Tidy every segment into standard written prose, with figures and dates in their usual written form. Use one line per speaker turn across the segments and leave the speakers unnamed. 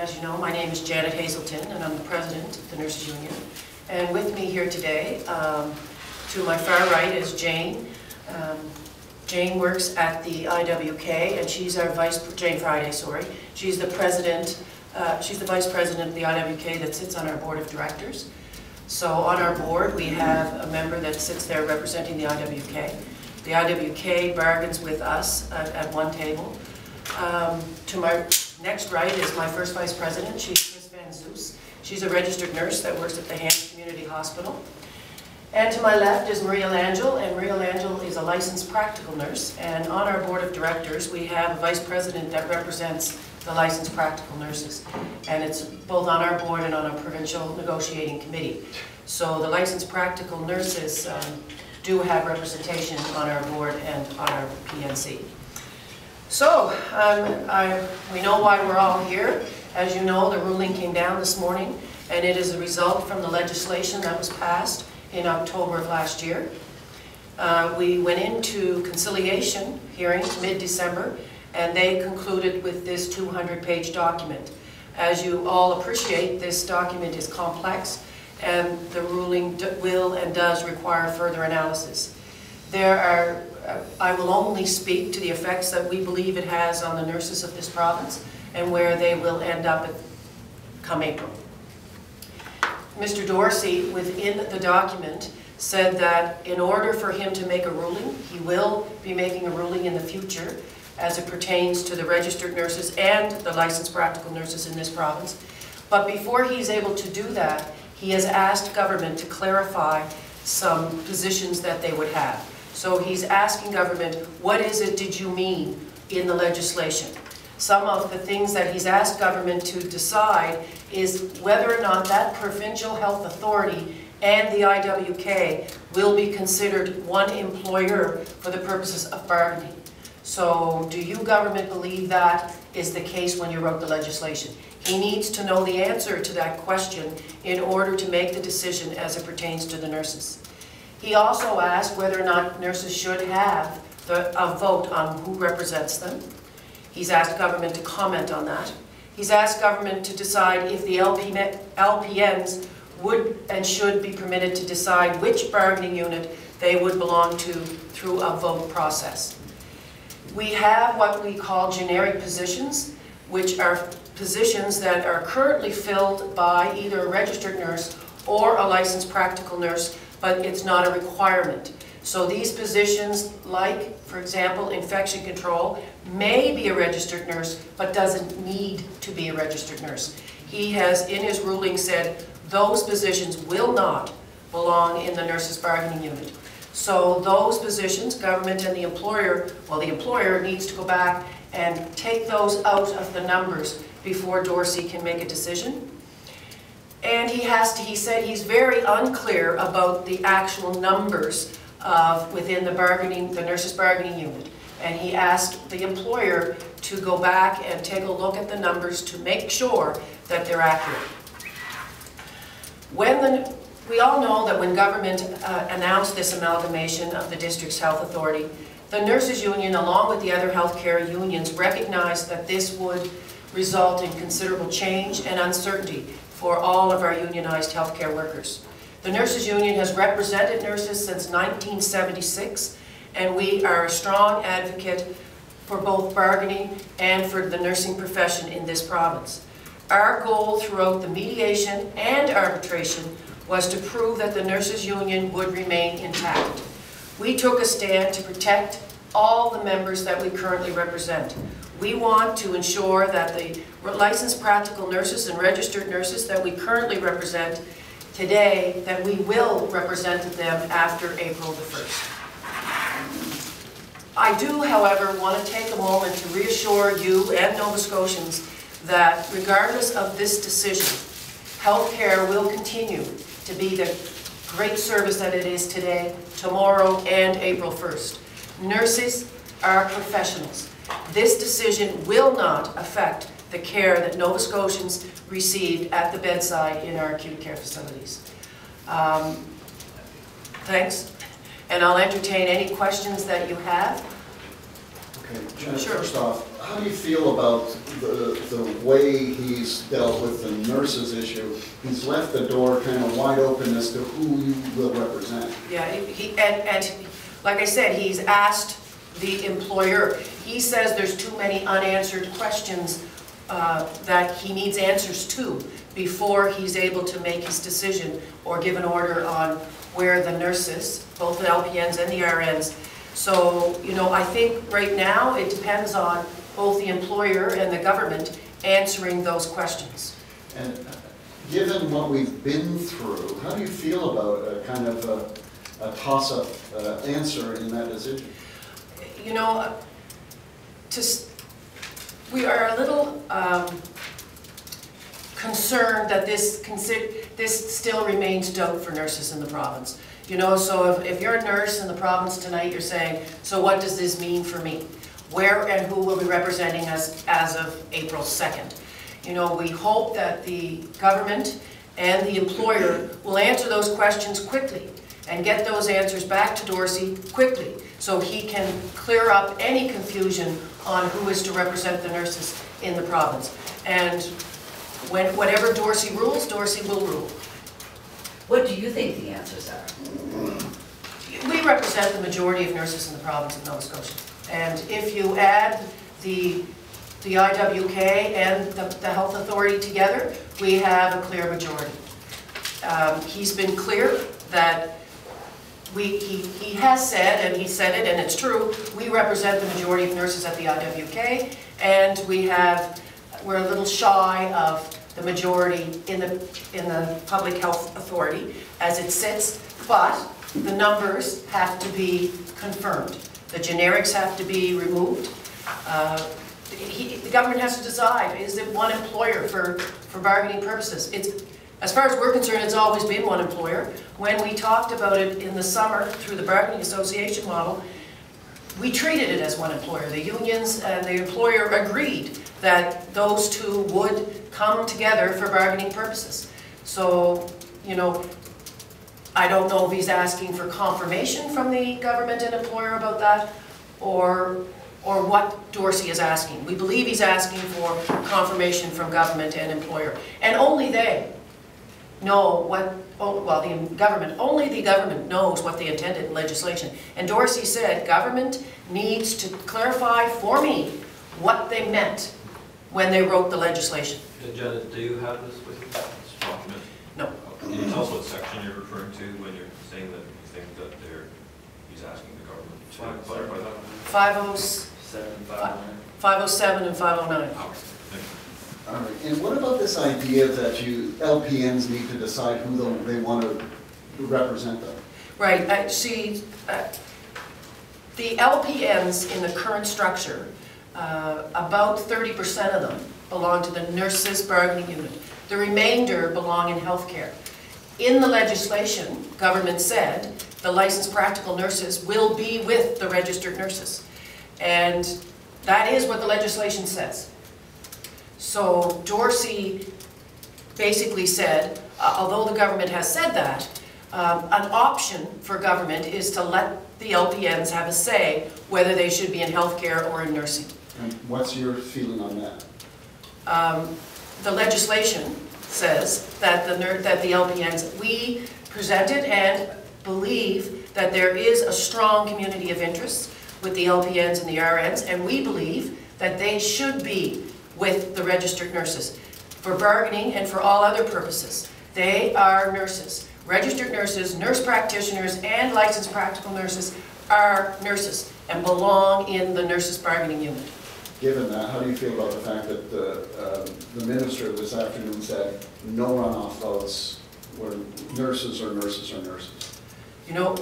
as you know, my name is Janet Hazelton, and I'm the president of the Nurses Union. And with me here today, to my far right, is Jane. Jane works at the IWK, and she's our Jane Friday, sorry. She's the president, she's the vice president of the IWK that sits on our board of directors. So on our board, we have a member that sits there representing the IWK. The IWK bargains with us at one table. To my next right is my first vice president. She's Chris Van Zeus. She's a registered nurse that works at the Hampton Community Hospital. And to my left is Maria Langell, and Maria Langell is a licensed practical nurse. And on our board of directors, we have a vice president that represents the licensed practical nurses. And it's both on our board and on our provincial negotiating committee. So the licensed practical nurses do have representation on our board and on our PNC. So, we know why we're all here. As you know, the ruling came down this morning, and it is a result from the legislation that was passed in October of last year. We went into conciliation hearings mid-December, and they concluded with this 200-page document. As you all appreciate, this document is complex, and the ruling will and does require further analysis. I will only speak to the effects that we believe it has on the nurses of this province and where they will end up come April. Mr. Dorsey, within the document, said that in order for him to make a ruling, he will be making a ruling in the future as it pertains to the registered nurses and the licensed practical nurses in this province. But before he's able to do that, he has asked government to clarify some positions that they would have. So he's asking government, what is it did you mean in the legislation? Some of the things that he's asked government to decide is whether or not that provincial health authority and the IWK will be considered one employer for the purposes of bargaining. So do you, government, believe that is the case when you wrote the legislation? He needs to know the answer to that question in order to make the decision as it pertains to the nurses. He also asked whether or not nurses should have a vote on who represents them. He's asked government to comment on that. He's asked government to decide if the LPNs would and should be permitted to decide which bargaining unit they would belong to through a vote process. We have what we call generic positions, which are positions that are currently filled by either a registered nurse or a licensed practical nurse, but it's not a requirement. So these positions, like, for example, infection control, may be a registered nurse, but doesn't need to be a registered nurse. He has, in his ruling, said those positions will not belong in the nurses' bargaining unit. So those positions, government and the employer, well, the employer needs to go back and take those out of the numbers before Dorsey can make a decision. And he said he's very unclear about the actual numbers within the nurses' bargaining unit. And he asked the employer to go back and take a look at the numbers to make sure that they're accurate. We all know that when government announced this amalgamation of the district's health authority, the nurses' union, along with the other healthcare unions, recognized that this would result in considerable change and uncertainty for all of our unionized healthcare workers. The nurses' union has represented nurses since 1976, and we are a strong advocate for both bargaining and for the nursing profession in this province. Our goal throughout the mediation and arbitration was to prove that the nurses' union would remain intact. We took a stand to protect all the members that we currently represent. We want to ensure that the licensed practical nurses and registered nurses that we currently represent today, that we will represent them after April the 1st. I do, however, want to take a moment to reassure you and Nova Scotians that regardless of this decision, healthcare will continue to be the great service that it is today, tomorrow, and April 1st. Nurses are professionals. This decision will not affect the care that Nova Scotians received at the bedside in our acute care facilities. Thanks, and I'll entertain any questions that you have.
Okay, Janet,
sure.
First off, How do you feel about the way he's dealt with the nurses issue? He's left the door kind of wide open as to who you will represent.
Yeah, and like I said, he's asked the employer. He says there's too many unanswered questions that he needs answers to before he's able to make his decision or give an order on where the nurses, both the LPNs and the RNs. So, you know, I think right now it depends on both the employer and the government answering those questions.
And given what we've been through, how do you feel about a kind of a toss-up answer in that decision?
You know, we are a little concerned that this still remains doubt for nurses in the province. You know, so if you're a nurse in the province tonight, you're saying, so what does this mean for me? Where and who will be representing us as of April 2nd? You know, we hope that the government and the employer will answer those questions quickly and get those answers back to Dorsey quickly so he can clear up any confusion on who is to represent the nurses in the province. And whatever Dorsey rules, Dorsey will rule.
What do you think the answers are?
We represent the majority of nurses in the province of Nova Scotia. And if you add the IWK and the Health Authority together, we have a clear majority. He's been clear that he has said, and he said it, and it's true, we represent the majority of nurses at the IWK, and we're a little shy of the majority in the Public Health Authority as it sits, but the numbers have to be confirmed. The generics have to be removed. The government has to decide, is it one employer for bargaining purposes? As far as we're concerned, it's always been one employer. When we talked about it in the summer through the bargaining association model, we treated it as one employer. The unions and the employer agreed that those two would come together for bargaining purposes. So, you know, I don't know if he's asking for confirmation from the government and employer about that, or what Dorsey is asking. We believe he's asking for confirmation from government and employer. And only they know what, well, only the government knows what they intended in legislation. And Dorsey said, government needs to clarify for me what they meant when they wrote the legislation.
Janet, do you have this with you, this document?
No.
Can you tell us what section you're referring to when you're saying that you think that he's asking the government to clarify that? 507 and 509.
All right. And what about this idea that LPNs need to decide who they want to represent them?
Right. The LPNs in the current structure, about 30% of them belong to the nurses bargaining unit. The remainder belong in healthcare. In the legislation, government said the licensed practical nurses will be with the registered nurses. And that is what the legislation says. So Dorsey basically said, although the government has said that, an option for government is to let the LPNs have a say whether they should be in healthcare or in nursing.
And what's your feeling on that?
The legislation says that the LPNs, we presented and believe that there is a strong community of interest with the LPNs and the RNs, and we believe that they should be with the registered nurses for bargaining and for all other purposes. They are nurses. Registered nurses, nurse practitioners, and licensed practical nurses are nurses and belong in the nurses bargaining unit.
Given that, how do you feel about the fact that the minister this afternoon said no runoff votes where nurses are nurses are nurses?
You know,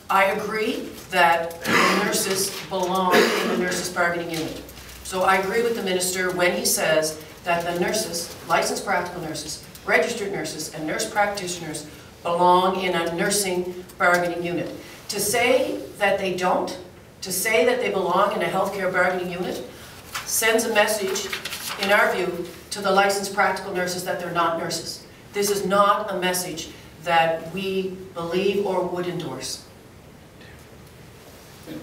I agree that the nurses belong in the nurses bargaining unit. So I agree with the minister when he says that the nurses, licensed practical nurses, registered nurses, and nurse practitioners belong in a nursing bargaining unit. To say that they don't, to say that they belong in a healthcare bargaining unit, sends a message, in our view, to the licensed practical nurses that they're not nurses. This is not a message that we believe or would endorse.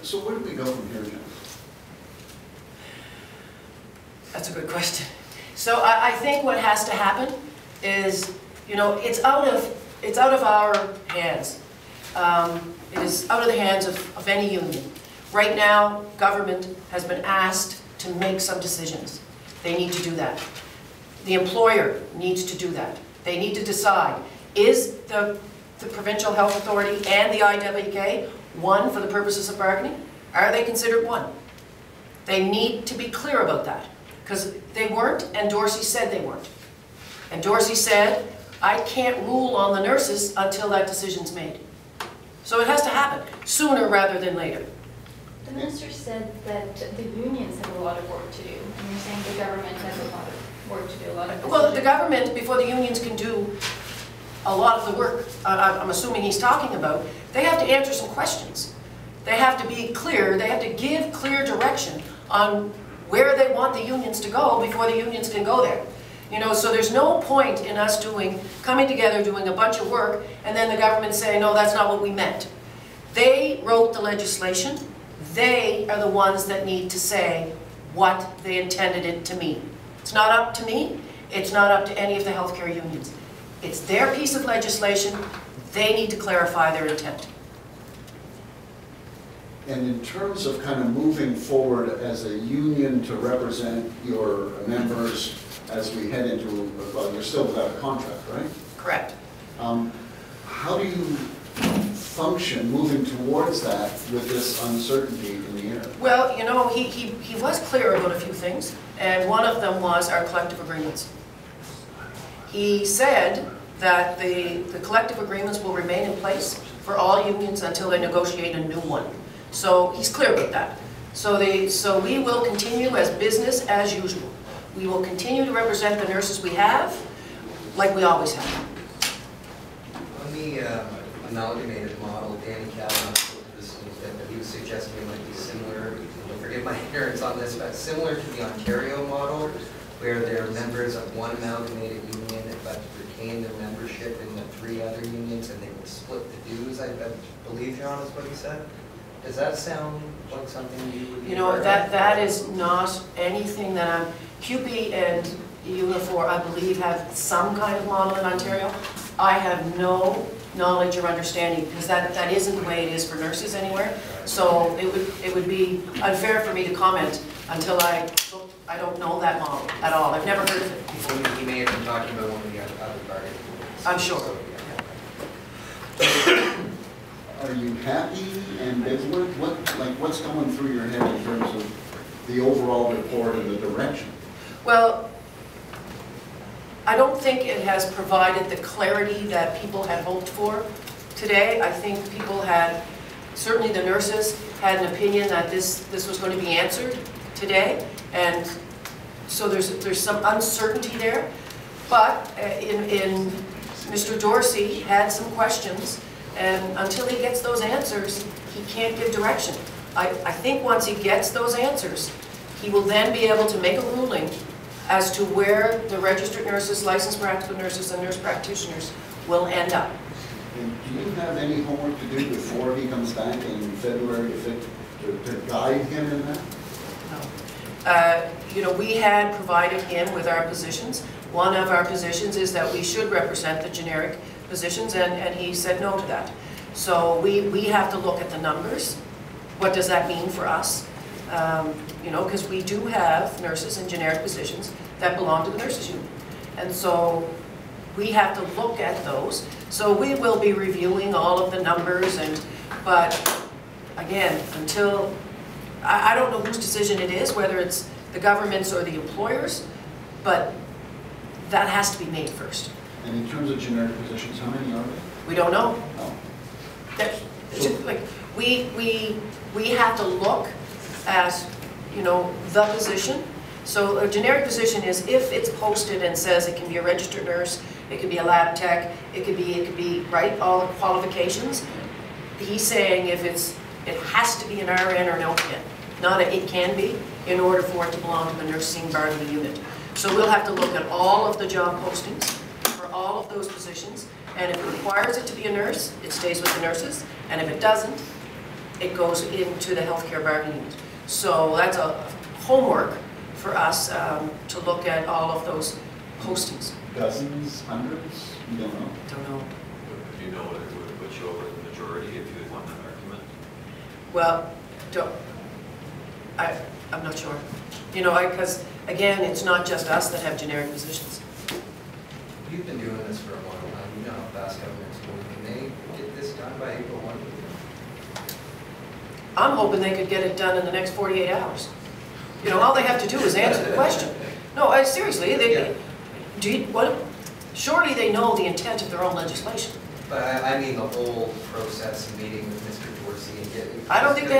So where do we go from here, Jim?
That's a good question. So I think what has to happen is, you know, it's out of our hands. It is out of the hands of any union. Right now, government has been asked to make some decisions. They need to do that. The employer needs to do that. They need to decide, is the Provincial Health Authority and the IWK one for the purposes of bargaining? Are they considered one? They need to be clear about that, because they weren't, and Dorsey said they weren't. And Dorsey said, I can't rule on the nurses until that decision's made. So it has to happen, sooner rather than later.
The minister said that the unions have a lot of work to do, and you're saying the government has a lot of work to do, a lot of decisions.
Well, the government, before the unions can do a lot of the work I'm assuming he's talking about, they have to answer some questions. They have to be clear, they have to give clear direction on where they want the unions to go before the unions can go there. You know, so there's no point in us coming together, doing a bunch of work, and then the government saying, no, that's not what we meant. They wrote the legislation. They are the ones that need to say what they intended it to mean. It's not up to me. It's not up to any of the healthcare unions. It's their piece of legislation. They need to clarify their intent.
And in terms of kind of moving forward as a union to represent your members as we head into, well, you're still without a contract, right?
Correct.
How do you function moving towards that with this uncertainty in the air?
Well, you know, he was clear about a few things, and one of them was our collective agreements. He said that the collective agreements will remain in place for all unions until they negotiate a new one. So he's clear about that. So we will continue as business as usual. We will continue to represent the nurses we have, like we always have.
On the amalgamated model, Danny Kavanagh, that he was suggesting it might be similar, forgive my ignorance on this, but similar to the Ontario model, where they're members of one amalgamated union, but retain their membership in the 3 other unions, and they will split the dues, I believe, John, is what he said. Does that sound like something you would be?
You know, that is not anything that QP and Unifor, I believe, have some kind of model in Ontario. I have no knowledge or understanding, because that isn't the way it is for nurses anywhere. So it would be unfair for me to comment until I don't know that model at all. I've never heard of it before.
He may have been talking about one of the other bargaining groups.
I'm sure.
Are you happy, ambivalent? What's going through your head in terms of the overall report and the direction?
Well, I don't think it has provided the clarity that people had hoped for today. I think people had, certainly the nurses, had an opinion that this was going to be answered today, and so there's some uncertainty there. But in Mr. Dorsey had some questions, and until he gets those answers, he can't give direction. I think once he gets those answers, he will then be able to make a ruling as to where the registered nurses, licensed practical nurses, and nurse practitioners will end up.
And do you have any homework to do before he comes back in February to guide him in that?
No. You know, we had provided him with our positions. One of our positions is that we should represent the generic positions, and he said no to that. So we have to look at the numbers. What does that mean for us? You know, because we do have nurses in generic positions that belong to the nurses union. And so we have to look at those. So we will be reviewing all of the numbers, but again, until, I don't know whose decision it is, whether it's the government's or the employers, but that has to be made first.
And in terms of generic positions, how many are there?
We don't know.
Oh.
Like, we have to look at, you know, the position. So a generic position is if it's posted and says it can be a registered nurse, it could be a lab tech, it could be, right, all the qualifications. He's saying if it has to be an RN or an LPN, not a it can be, in order for it to belong to the nursing bargaining unit. So we'll have to look at all of the job postings for all of those positions, and if it requires it to be a nurse, it stays with the nurses, and if it doesn't, it goes into the healthcare bargaining unit. So that's a homework for us to look at all of those postings.
Dozens, hundreds, you don't know.
Don't know.
Do you know whether it would have put you over the majority if you had won that argument?
Well, I'm not sure. You know, because again, it's not just us that have generic positions.
You've been doing this for a while now, you know how fast government's moving. Can they get this done by April 1?
I'm hoping they could get it done in the next 48 hours. You know, all they have to do is answer the question. No, seriously, surely they know the intent of their own legislation.
But I mean the whole process of meeting with Mr. Dorsey and getting...
I don't think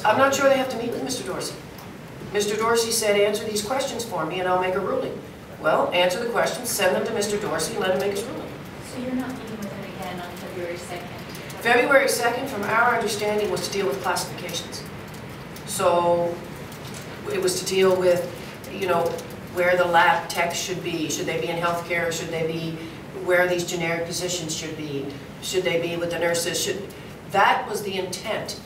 I'm not sure they have to meet with Mr. Dorsey. Mr. Dorsey said, answer these questions for me and I'll make a ruling. Well, answer the questions, send them to Mr. Dorsey and let him make his ruling.
So you're not meeting with him again on February 2nd?
February 2nd, from our understanding, was to deal with classifications. So it was to deal with, you know, where the lab techs should be. Should they be in healthcare? Should they be where these generic positions should be? Should they be with the nurses? That was the intent,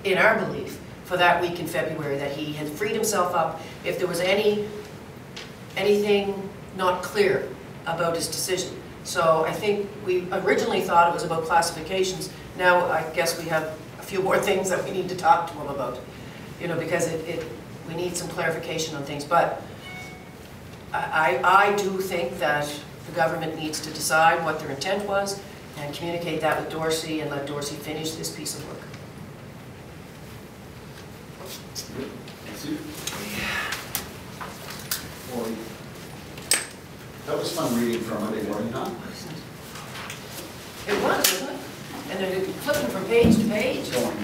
in our belief, for that week in February, that he had freed himself up. If there was anything not clear about his decision. So I think we originally thought it was about classifications. Now I guess we have a few more things that we need to talk to him about, you know, because we need some clarification on things. But I do think that the government needs to decide what their intent was and communicate that with Dorsey and let Dorsey finish this piece of work.
Well, that was fun reading from Monday morning, huh?
It was, wasn't it? And they're flipping from page to page.
Going